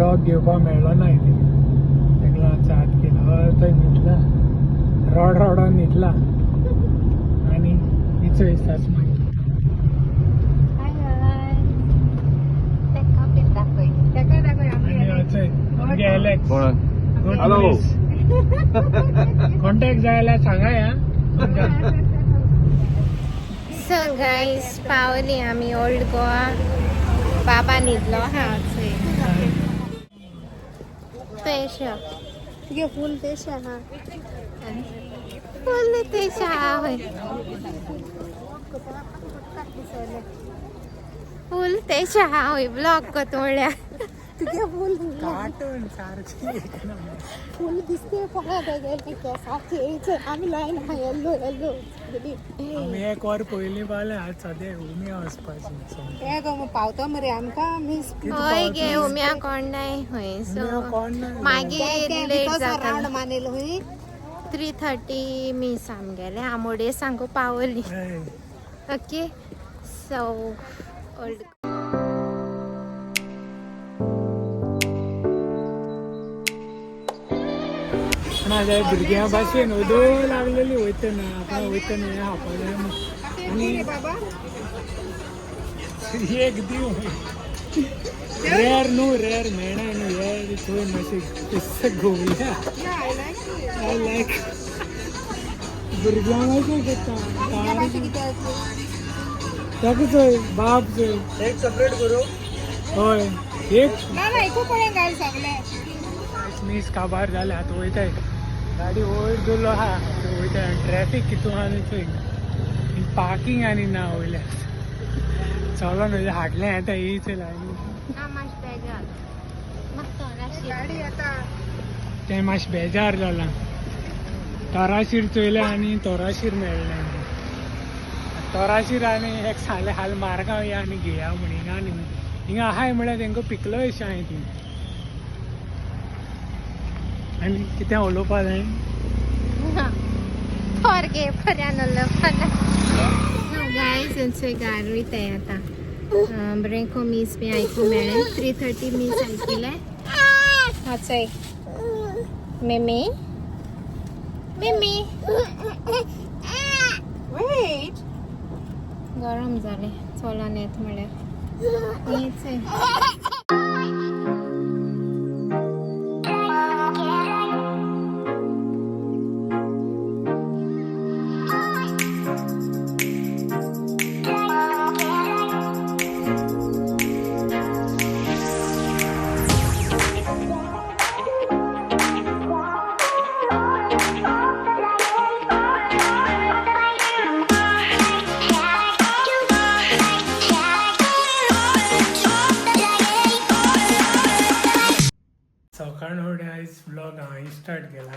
Dog घेवपाक मेळ्ळो ना इथे तेका चात केला थंय न्हिदला रडोन न्हिदला आनी इचो दिसताच मागीर कॉन्टॅक्ट जायला सांगा या सो गाईस पावली आम्ही ओल्ड गोवा बाबा न्हिदलो हा तेशा तुगे फूल तेशा हा फूल तेशा होय फूल तेशा होय ब्लॉक कोतोळ्या तुगे फूल कार्टून सारखी फूल दिसते फक्त केसाचे आम्ही लायन हा येल्लो येल्लो आम्ही एक वर पयलीं पावले आज सद्या उमे वचपाची हे गो पावतो मरे आमकां मिस होय गे उम्या कोण नाही होय सो मागीर लेट जाता राउंड मानेलो हुई 3:30 मिस आमगेले आमोडे सांगो पावली ओके सो ओल्ड माझ्या भुरग्यां भाशेन उदो लागलेली वयतना आपण वयतना हें खावपाक आनी एक दीव रेर न्हू रेर मेळना न्हू हे थंय मातशें गोवया आय लायक भुरग्यांक अशें करता ताका चोय बाप चोय एक सेपरेट करूं हय एक ना एकू पळय घाल सगळे मीस काबार जाले आतां वयताय गाडी वयर दवरलो आहा वयता ट्रॅफिक कितू आहा चोय पार्किंग आनी ना वयल्या चलोन वयले हाडलें येता ही चोय लायनी तें मातशें बेजार जालां तोराशीर चोयलें आनी तोराशीर मेळ्ळें तोराशीर आनी एक सांगलें हाल मार्गांव या आनी घेया म्हण हिंगा आहाय म्हळ्यार तेंका पिकलो अशें हांवें ती आनी कितें उलोवपा जाय फॉरगे पर्यान उलोवपा गायज चोय गार वयताय आतां बरें मीस बी आयकूं मेळ्ळें 3:30 मीस आयकिल्लें हा चोय मेमी मेमी वेट गरम जालें चलोन येत म्हळ्यार हीच सकाळ फुडें आयज ब्लॉग हांवें स्टार्ट केला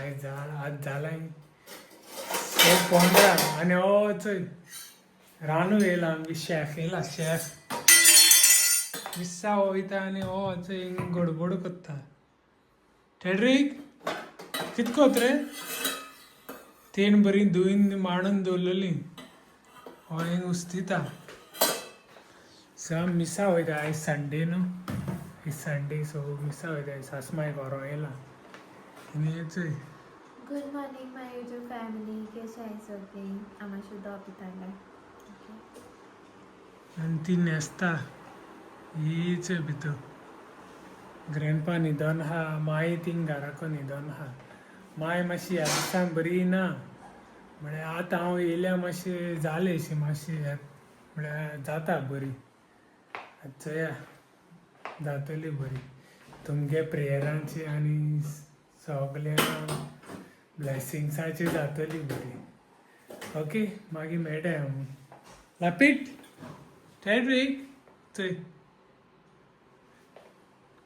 आज जाला 1:15 आनी हो चोय रानू येयला आमगे शेफ येयला शेफ मिस्सा वयता आनी हो चोय गडबड करता टेड्रीक कितें कोत रे तेन बरी धुवन मांडून दवरलेली हो हिंग उस्तिता सो मिसा वयता आयज संडे न्हू इज संडे सो मिसा वयता सासमाय घरा येयला आनी चोय गुड मॉर्निंग माय यूट्यूब फॅमिली कशें आहाय सगळीं आमी सुद्दां पिताले आनी ती न्हेसता हीच भितर ग्रँडपा न्हिदोन आहा माय थिंग घराको न्हिदोन आहा माय मातशी ह्या दिसान बरी ना म्हळ्यार आतां हांव येयल्या मातशें जालें अशें मातशें म्हळ्यार जाता बरी चोया जातली बरी तुमगे प्रेयरांची आनी सगल्या ब्लेसिंग्साची जातली बरी ओके मागीर मेळटाय आमी लापीट टेड्रीक चोय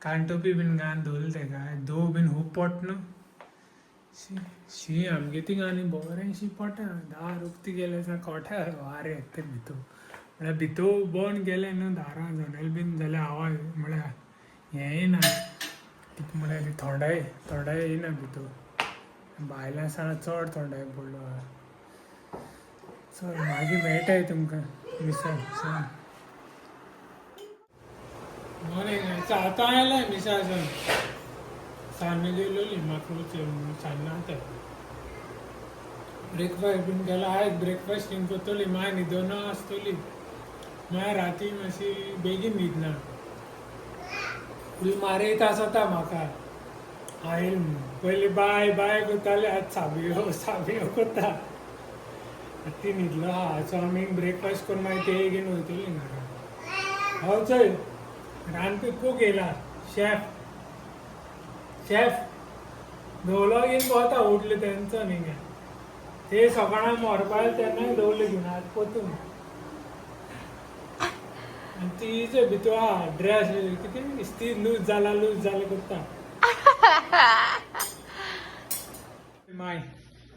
कानटोपी बीन घान दवरलें तेका दोव बीन खूब पोट न्हू शी आमगे थिंग आनी बरेंशी पोटा दार उक्ती गेले कोठा वारें येता भितर म्हळ्यार भितर बंद गेलें न्हू दारां जनेल बीन जाल्यार आवाज म्हळ्यार हें येना कितें म्हळ्यार थोंडाय येना भितर भायल्यान साण चड थोंडाय पडलो आहा चल मागीर मेळटाय तुमकां मिसा आता आयलाय मिसा सामने गेलोली म्हाका सान्नां ब्रेकफास्ट बीन केला आयज ब्रेकफास्ट बीन करतली माय न्हिदोना आसतली माय राती मातशी बेगीन न्हिदना फूल मारयत आसता म्हाका हांवें पयलीं बाय बाय करताले आतां साबयो साबयो करता ती न्हिदलो आहा सो आमी ब्रेकफास्ट करून मागीर ते घेवन वयतली घरा हो चल रांदपी कूक येयला शेफ शेफ धवलो घेवन भोंवता उठले तेंचो न्ही ते सकाळां मोरपाक तेन्नाय दवरले घेवन आज पोतून आनी तिचे भितर आहा ड्रेस कितें इस्ती लूज जाला करता माय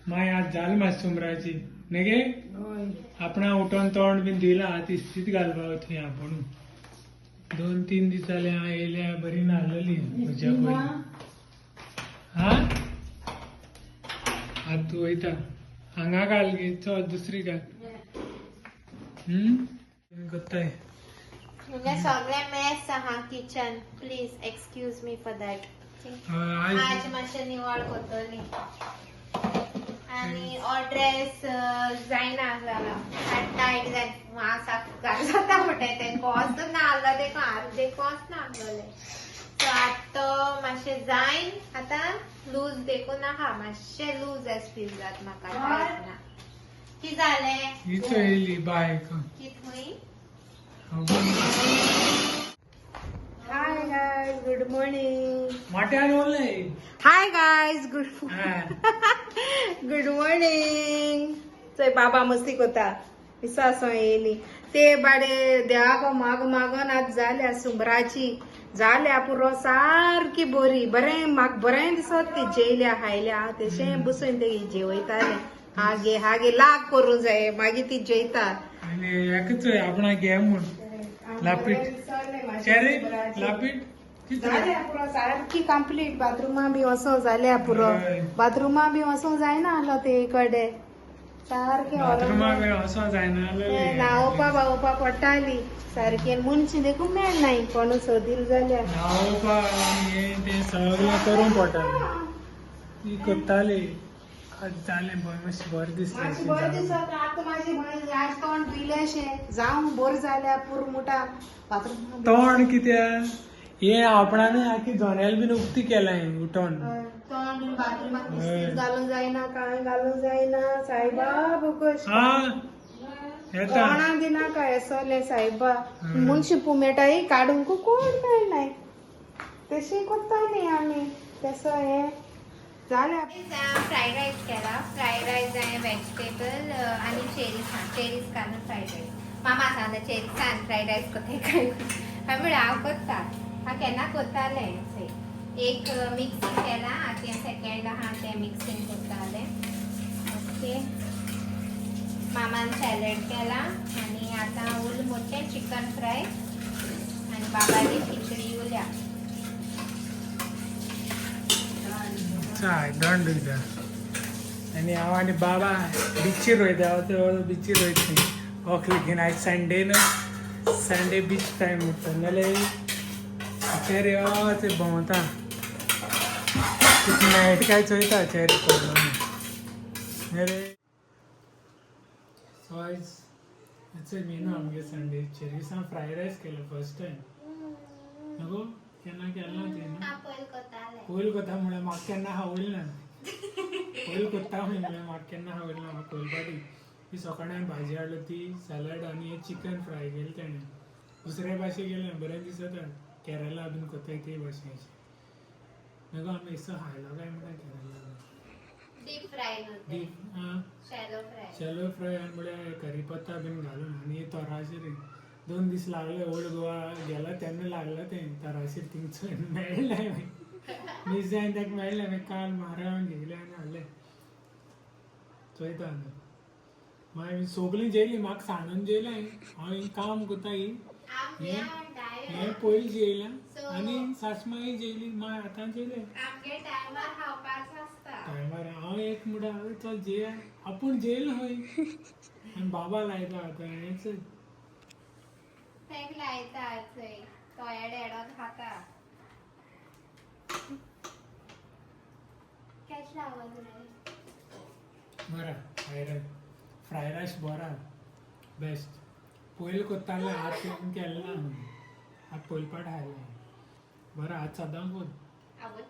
माय आज जाली मातशी सुमराची न्ही गे आपणा उठोन तोंड बीन दिला ती इस्तीच घालपा थंय आपण 2-3 दीस जाले हांव येयल्या बरी नासलेली म्हज्या पयलीं हा आतां तूं वयता हांगा घाल गे चल दुसरी घाल कोत्ताय म्हणजे सगळे मेस आहा kitchen please excuse me for that आज मातशें निवळ करतली आनी हो ड्रेस जायना जाला टायट जाय जाता म्हणटा ते कॉस्ट नासलो देखो अर्दे कॉस्ट नासलोले सो आतां मातशें जायन आतां लूज देखून नाका मातशें लूज एस फील जाता म्हाका टायट ना कितें जालें हीच येयली बायक कितें खंय Hi guys, good morning. माट्यान उरले Hi guys, good morning. चोय बाबा मस्ती कोता विसा सो येयली ते बाडे देवाको मागोन आज जाल्या सुमराची जाल्या पुरो सारकी बरी बरें म्हाका बरें दिसत ती जेयल्या खायल्या तेशें बसून ते जेवयताले हागे लाग करूं जाय मागीर ती जेयता आनी एकच आपणा घे म्हूण लापीट चेरे लापीट जाल्या पुरो सारकी कंप्लीट बाथरुमा बी वसो जाल्या पुरो बाथरुमा बी वसो जायना आलो ते कडे सारके बाथरुमा बी वसो जायना न्हावपा भावपा पडटाली सारके मनशी देखून मेळनाय कोण सोदील जाल्यार न्हावपा ते सगळें करूंक पडटालें ती करताली आज जालें मातशें बरें दिसलें बरें दिसत आतां म्हाजी भयण आज तोंड पिलेशें जावं बरें जाल्या पुरो मुठा बाथरूम तोंड कित्याक हे आपणानूय आखी जोनेल बीन उक्ती केलाय उठोन तोंड बाथरुमाक घालूंक जायना कांय घालूंक जायना सायबा बोगोश हा येता कोणा दिना काय असले सायबा मनशी पुमेटाय काडूंक कोण मेळनाय तशी कोत्ताली आमी तसो हे जाल्या फ्राईड राईस केला फ्राईड राईस आहे व्हेजिटेबल आणि चेरीज घालून फ्राईड राईस मामा सांगता चेरीज घालून फ्राईड राईस कोते काय म्हण हांव करता हा केन्ना करताले एक मिक्सिंग केला आतां सेकंड आहा ते मिक्सिंग करताले ओके मामान सॅलड केला आणि आता उल मोठे चिकन फ्राय आणि बाबाची खिचडी उरल्या चाय दंड दिता आनी हांव आनी बाबा बिचीर वयता बिचीर वयता ओके घेवन आयज संडे न्हू संडे बीच टायम उरता नाल्यार चेरे ते भोंवता नायट काय चोयता चेरे पडून अरे सो आयज मेनू आमगे संडे चेरीसां फ्रायड रायस केलो फर्स्ट टायम नको केन्ना केन्ना ते न्हू पयल कोता म्हळ्यार म्हाका केन्ना खावयलें ना पयल कोत्ता म्हळ्यार म्हाका केन्ना खावयलें ना म्हाका पयलपाटी ती सकाळीं हांवें भाजी हाडली ती सॅलड आनी चिकन फ्राय केलें तेणें दुसरे भाशे गेलें बरें दिसता केरला बीन कोत्ताय ते भाशेचे नको आमी इसो खायलो काय म्हणटा Kerala deep fry shallow fry आनी म्हळ्यार करीपत्ता बीन घालून आनी तोराशेर 2 दीस लागले ओल्ड गोवा गेला तेन्ना लागला तें तोराशेर थिंगसर मेळ्ळें मिस जायन ताका मेळ्ळें मागीर काल म्हारावन घेतलें आनी हाडलें चोयता मागीर सगळीं जेयलीं म्हाका सांडून जेयलें हांव काम कोत्ता हें पयलीं जेयलां आनी सासमाई जेयली माय आतां जेयलें टायमार हांव एक म्हणटा चल जेया आपूण जेयल खंय आनी बाबा लायता आतां हेंच तो एडेडोन खाता कॅश आवाज रे बरा फ्राय राईस बरा बेस्ट पयलीं कोत्तालें आज केलें ना आज पयलीपाट हायलें बरा आज सदां कोर आवड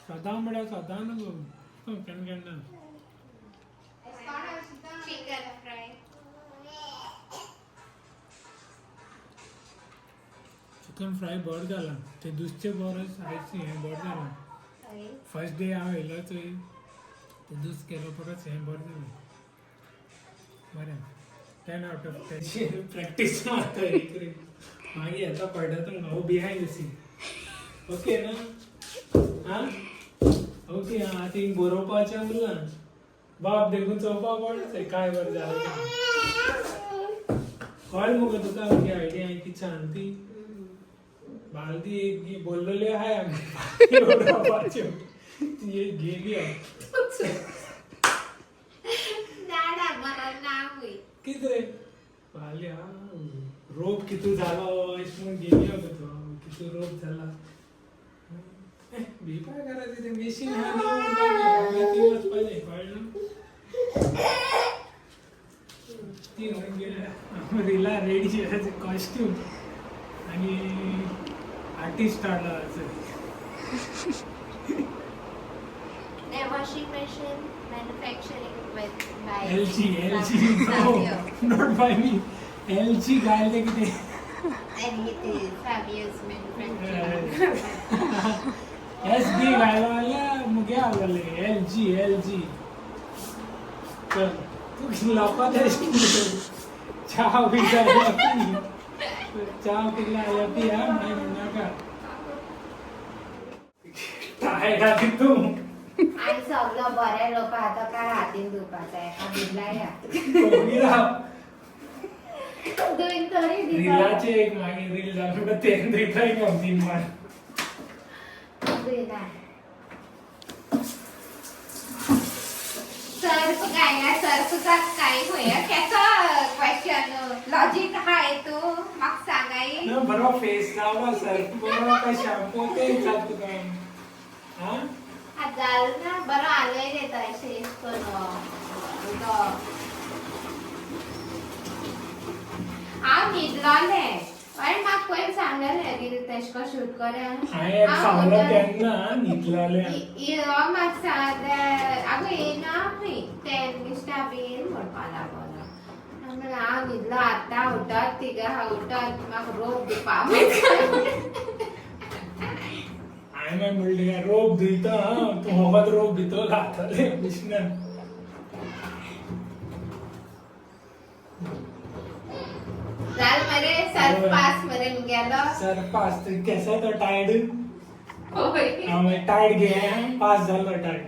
सदां म्हळ्यार सदां न्हू केन्ना केन्ना चिकन फ्राय चिकन फ्राय बरें जालां ते दुसचे बरें आयज हें बरें जालां फर्स्ट डे हांव येयलो थंय ते दुस केलो परत हें बरें जालें बरें 10 out of 10 प्रॅक्टीस मारता एक रे मागीर येता पळटा तुमकां हांव बिहायंड द सीन ओके ना हां ओके हां थिंग बरोवपाचें उरलां बाप देखून चोवपा पडटा काय बरें जालें कळ्ळें मुगो तुका आमची आयडिया कितें सांगती बालदी एक बोललेले आहाय आमी बरोवपाच्यो ती एक गेली दादा बरो नाव कितें रे बाल्या रोप कितू जालो अशें म्हूण गेली गो तो कितू रोप जाला भिवपा करायचं ते मेशीन हा ती वचपाचें कळ्ळें ती म्हणून गेल्या रिला रेडी कॉस्ट्यूम आणि आर्टिस्ट आला washing machine manufacturing with by LG not by me LG घालते कितें and it is Fabio's manufacturing SD घालवाल्या मुगे आवडले LG चल तू लापा दे चाव पिला चाव पिला यापी हा मैं नाका टायर्ड आली तू आणि सगळं बरे लोक आता काय हातीन दुपाचा एका बिल्लाया दोन तरी रिलाचे एक मागे रील झालं ते रिप्लाय नव्हती मार सर्फ गायला सर्फचा काय होया त्याचा क्वेश्चन लॉजिक आहे तो मग सांगाय ना बरो फेस लावला सर बरो काय शॅम्पू ते जात तुका हा आजाल ना बरं आलोय रे तशें हांव न्हिदलोलें पण म्हाका पयलीं सांगलेलें रील तेश को शूट करें हांवें सांगलो तेन्ना न्हिदलोलें हो म्हाका सांगले आगो येना खंय तें दिसता बीन म्हणपा लागलो हांव न्हिदलो आतां उठत तिगे हांव उठत म्हाका रोग दिवपा हांवें म्हणलें रोप दिता तूं होगात रोप भितर घातले बिश्ना जाल मरे सर्फ पास मरे गेलो सर पास तू केसा तो टायर्ड होय हांवें टायर्ड घे पास जालो टायर्ड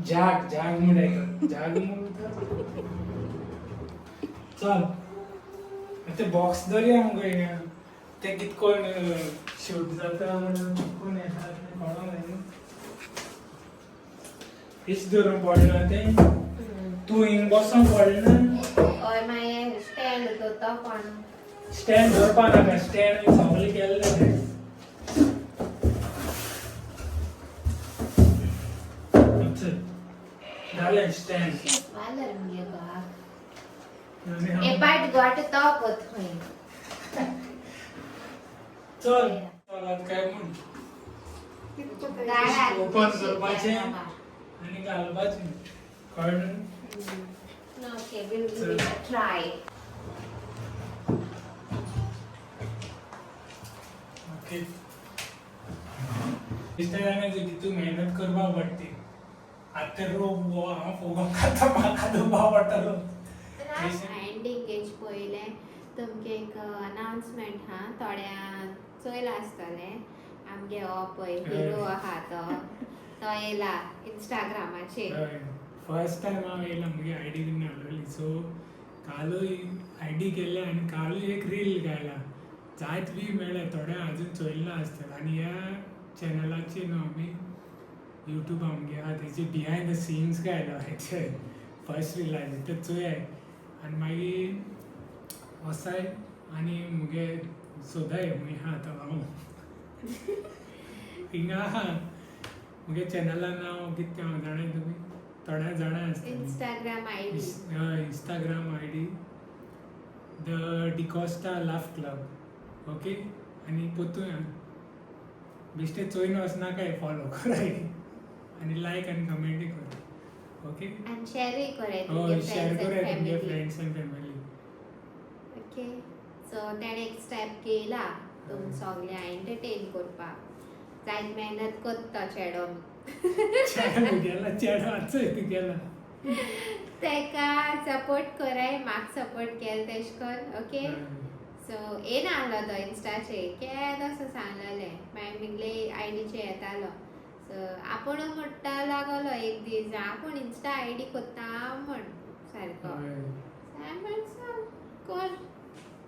जाग म्हणटा जाग म्हणटा चल ते बॉक्स धरया मुगो ते कितकोन शूट जाता म्हणून चिकून येता कळो ना हेच धरून पडला ते तू हिंग बसून पडला हय मागीर स्टँड तो पण स्टँड धरपा नाका स्टँड सगळे केल्ले जालें स्टँड वालर मुगे बाग आनी ए हांव बाट गट तो कोत खंय चल चलात काय म्हण ओपन करपाचें आनी घालपाचें कळ्ळें okay will give it a try okay दिसता जाणा की तू मेहनत करपाक पडटी आतां रोप वो हांव फोगोन खाता म्हाका दुबा पडटलो एंडिंग एज पयले तुमके एक अनाउन्समेंट हा थोड्या चोयला आसतले आमगे हो पळय हिरो आहा तो येला इंस्टाग्रामाचेर फर्स्ट टाइम हांव येयला मुगे आयडी बीन हाडलेली सो कालूय आयडी केले आनी कालूय एक रील घायला जायत बी मेळ्ळे थोडे अजून चोयल्ले आसतले आनी ह्या चॅनलाचेर न्हू आमी यूट्यूब आमगे आहा तेचे बिहायंड द सीन्स घायला हेचे फर्स्ट रिलायज ते चोयाय आनी मागीर वसाय आनी मुगे सोदाय मुगे हा तो हांव हिंगा आहा मुगे चॅनलान नांव कितें हांव जाणाय तुमी थोड्या जाणां आसता Instagram ID Instagram ID the D'Costa laugh club okay आनी पोतूय बेश्टे चोयन वचनाकाय फॉलो कराय आनी लायक आनी कमेंटूय कर ओके आणि शेअरही कराय हय शेअर कराय तुमगे family friends end family okay so तेणे एक स्टेप केला तुम सगळ्या एंटरटेन करपाक जायत मेहनत करता चेडो चेडो गेला चेडो आजूय गेला तेका सपोर्ट कराय म्हाका सपोर्ट केल तेश कोन ओके सो येना आलो तो इंस्टाचेर केद असो सांगलेलें मागीर मिगले आयडीचेर येतालो सो आपूण म्हणटा लागलो एक दीस आपूण इंस्टा ID कोत्ता म्हण सारको कर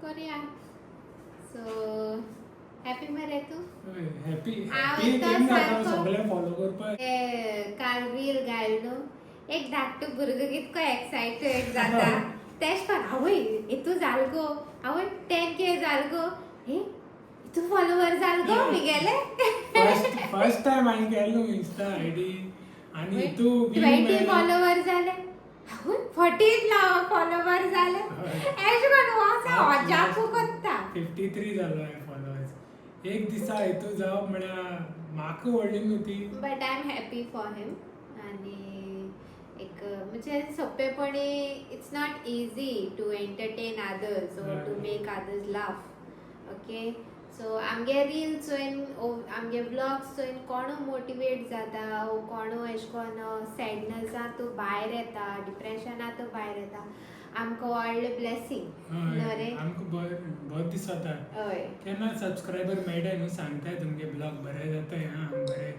करया सो हॅपी मरे तूं हॅपी हांव हॅपी तो केन्ना सारको- सगळे फॉलो करपाक काल रील घाल न्हू एक धाकटो भुरगो कितको एक्सायटेड जाता तेश कोन आवय हितू जाल गो आवय 10K जाल गो हे हितू फॉलोवर जाल गो मिगेले फर्स्ट टाइम हांवें केलो इंस्टा ID आनी तू 20 फॉलोवर जाले आवय 40 फॉलोवर जाले एश कोन वासा अजापू कोत्ता 53 जालो हांवें फॉलोवर्स एक दिसा हेतू जावप म्हळ्यार म्हाका व्हडली न्हू ती but I am happy for him आणि एक म्हणजे सोपेपणी it's not easy to entertain others और to make others laugh okay so आमगे रील चोयन आमगे व्लॉग्स चोयन कोणू मोटिवेट जाता वो कोणू एश कोन सॅडनसांतू भायर येता डिप्रेशनांतू भायर येता आमकां व्हडलें ब्लेसिंग न्हू रे आमकां बहुत दीस जाता हय केन्ना सबस्क्रायबर मेळटाय न्हू सांगताय तुमगे ब्लॉग बरे जाताय आं बरे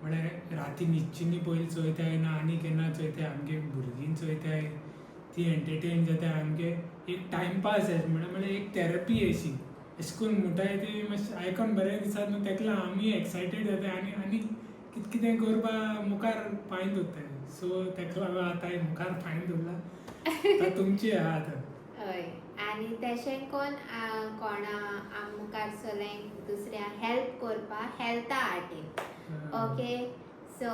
म्हळ्यार राती न्हिदची पयलीं चोयताय ना आनी केन्ना चोयताय आमगे भुरगीं चोयताय ती एंटरटेन जाताय आमगे एक टायमपास म्हळ्यार एक थेरपी अशी अशें करून म्हणटाय ती मातशें आयकोन बरें दिसता न्हू तेका लागून आमी एक्सायटेड जाताय आनी कितें कितें करपा मुखार पांय दवरताय सो तेका लागून आतां मुखार पांय दवरला तुमची आहा आतां हय आनी तशें कोण कोणा मुखार चलयांक दुसऱ्या हेल्प करपा हेल्था आटीन ओके सो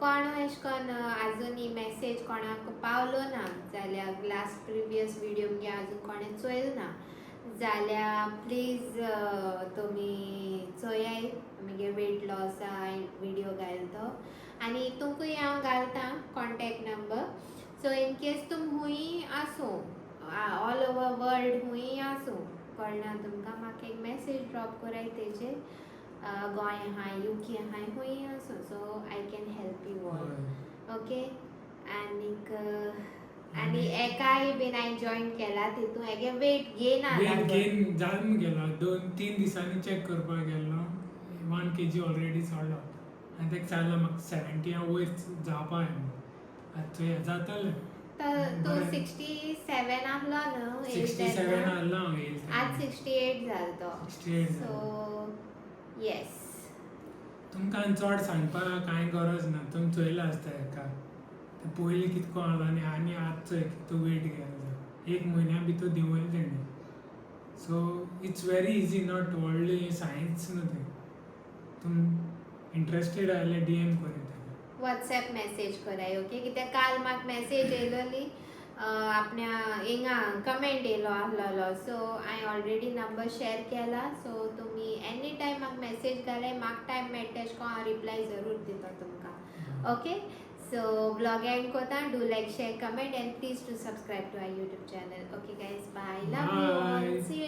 कोण एश कोन आजुनी मेसेज कोणाक पावलो ना जाल्यार लास्ट प्रिवियस व्हिडिओ म्हणजे आजून कोणें चोयल ना जाल्यार प्लीज तुमी चोयाय आमगे वेट लॉसा व्हिडिओ घालतो आनी तुमकांय हांव घालता contact number so in case तुम हुंय आसूं ऑल ओवर वर्ल्ड हुंय आसूं कळना तुमकां म्हाका एक मेसेज ड्रॉप कराय तेजेर गोंय आहाय UK आहाय हुंय आसूं so I can help you all okay आनी एकाय बीन हांवें जॉईन केला तितून हेगे वेट गेन वेट गेन जावन गेलो 2-3 दिसांनी चॅक करपाक गेलो 1 kg ऑलरेडी सोडलो आनी तेका सांगलें म्हाका 70 वयर जावपा आतां हें जातालें तो 67 आहलो न्हू 67 आहलो हांव येयल आज 68 जालो तो 68 सो येस तुमकां चड सांगपाक कांय गरज ना तुमी चोयला आसता हेका पयलीं कितको आहलो आनी आतां चोय कितको वेट गेलो एक म्हयन्या भितर देंवयलें तेणें so it's very easy not व्हडली सायन्स न्हू तें तुम इंट्रस्टेड जाल्यार DM कर तेका व्हॉट्सएप मेसेज कराय ओके कित्याक काल म्हाका मेसेज येयलोली आपल्या हिंगा कमेंट येयलो आहलोलो सो हांवें ऑलरेडी नंबर शेअर केला सो तुमी एनी टायम म्हाका मेसेज घाल्यार म्हाका टायम मेळटा तेश कोन हांव रिप्लाय जरूर दिता तुमकां ओके सो ब्लॉग एंड कोता do like share comment and please to subscribe to our YouTube channel okay guys bye love you all see you